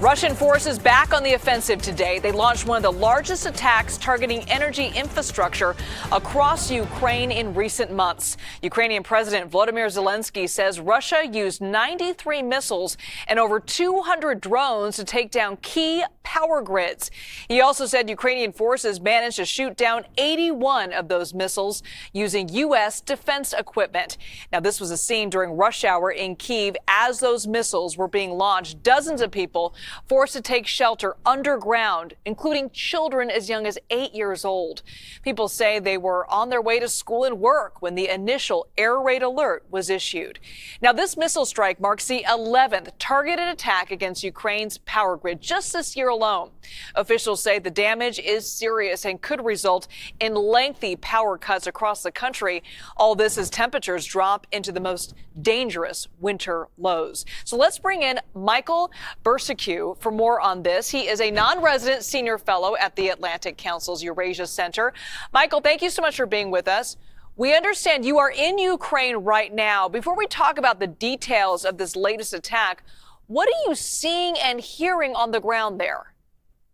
Russian forces back on the offensive today. They launched one of the largest attacks targeting energy infrastructure across Ukraine in recent months. Ukrainian President Volodymyr Zelenskyy says Russia used 93 missiles and over 200 drones to take down key power grids. He also said Ukrainian forces managed to shoot down 81 of those missiles using U.S. defense equipment. Now, this was a scene during rush hour in Kyiv as those missiles were being launched. Dozens of people forced to take shelter underground, including children as young as 8 years old. People say they were on their way to school and work when the initial air raid alert was issued. Now, this missile strike marks the 11th targeted attack against Ukraine's power grid just this year alone. Officials say the damage is serious and could result in lengthy power cuts across the country. All this as temperatures drop into the most dangerous winter lows. So let's bring in Michael Bociurkiw for more on this. He is a non-resident senior fellow at the Atlantic Council's Eurasia Center. Michael, thank you so much for being with us. We understand you are in Ukraine right now. Before we talk about the details of this latest attack, what are you seeing and hearing on the ground there?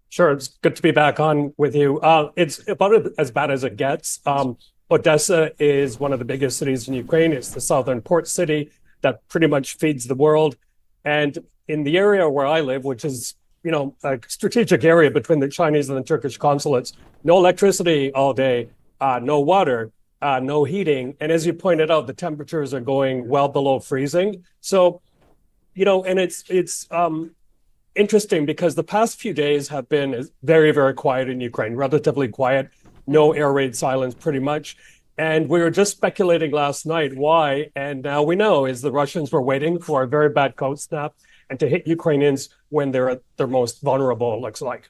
Sure, it's good to be back on with you. It's about as bad as it gets. Odesa is one of the biggest cities in Ukraine. It's the southern port city that pretty much feeds the world. And in the area where I live, which is, a strategic area between the Chinese and the Turkish consulates, no electricity all day, no water, no heating. And as you pointed out, the temperatures are going well below freezing. So, and it's interesting because the past few days have been very, very quiet in Ukraine, relatively quiet, no air raid silence pretty much. And we were just speculating last night why, and now we know, is the Russians were waiting for a very bad cold snap and to hit Ukrainians when they're at their most vulnerable, it looks like.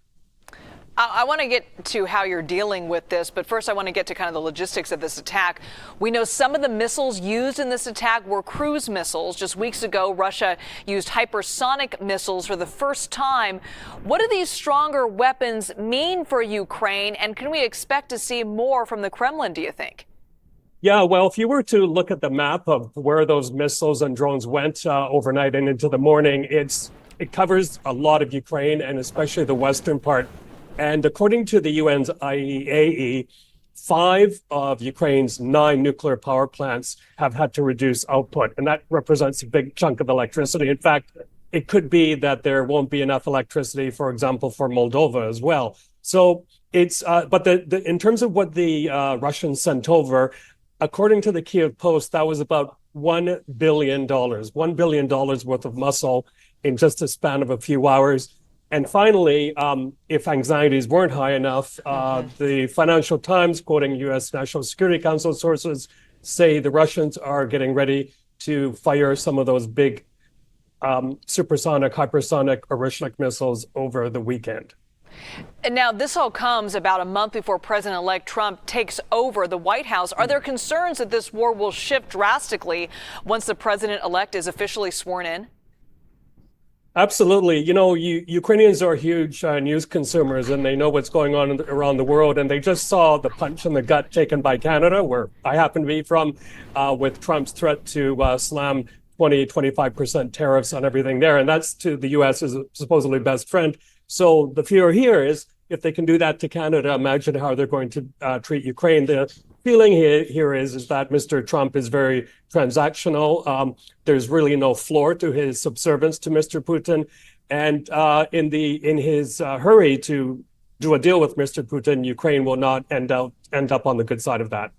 I want to get to how you're dealing with this, but first I want to get to kind of the logistics of this attack. We know some of the missiles used in this attack were cruise missiles. Just weeks ago, Russia used hypersonic missiles for the first time. What do these stronger weapons mean for Ukraine, and can we expect to see more from the Kremlin, do you think? Yeah, well, if you were to look at the map of where those missiles and drones went overnight and into the morning, it covers a lot of Ukraine and especially the western part. And according to the UN's IAEA, 5 of Ukraine's 9 nuclear power plants have had to reduce output, and that represents a big chunk of electricity. In fact, it could be that there won't be enough electricity, for example, for Moldova as well. So it's, but in terms of what the Russians sent over, according to the Kyiv Post, that was about $1 billion worth of muscle in just a span of a few hours. And finally, if anxieties weren't high enough, the Financial Times, quoting U.S. National Security Council sources, say the Russians are getting ready to fire some of those big supersonic, hypersonic, Eurasia missiles over the weekend. And now this all comes about a month before President-elect Trump takes over the White House. Are there concerns that this war will shift drastically once the president-elect is officially sworn in? Absolutely. Ukrainians are huge news consumers, and they know what's going on around the world. And they just saw the punch in the gut taken by Canada, where I happen to be from, with Trump's threat to slam 25% tariffs on everything there. And that's to the U.S. as a supposedly best friend. So the fear here is if they can do that to Canada, imagine how they're going to treat Ukraine. The feeling here is that Mr. Trump is very transactional. There's really no floor to his subservience to Mr. Putin. And in his hurry to do a deal with Mr. Putin, Ukraine will not end up on the good side of that.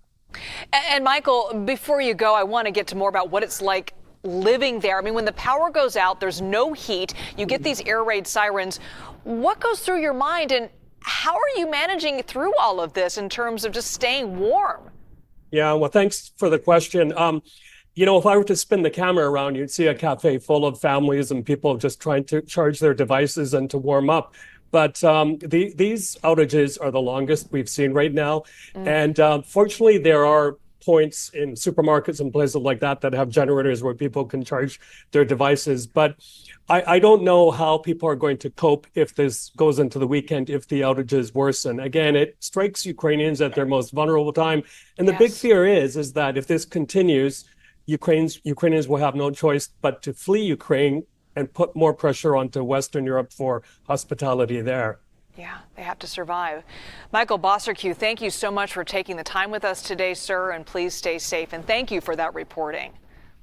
And Michael, before you go, I want to get to more about what it's like living there. I mean, when the power goes out, there's no heat. You get these air raid sirens. What goes through your mind, and how are you managing through all of this in terms of just staying warm? Yeah, well, thanks for the question. If I were to spin the camera around, you'd see a cafe full of families and people just trying to charge their devices and to warm up. But these outages are the longest we've seen right now. And fortunately, there are points in supermarkets and places like that have generators where people can charge their devices. But I don't know how people are going to cope if this goes into the weekend, if the outages worsen. Again, it strikes Ukrainians at their most vulnerable time. And the big fear is that if this continues, Ukrainians will have no choice but to flee Ukraine and put more pressure onto Western Europe for hospitality there. Yeah, they have to survive. Michael Bociurkiw, thank you so much for taking the time with us today, sir, and please stay safe. And thank you for that reporting.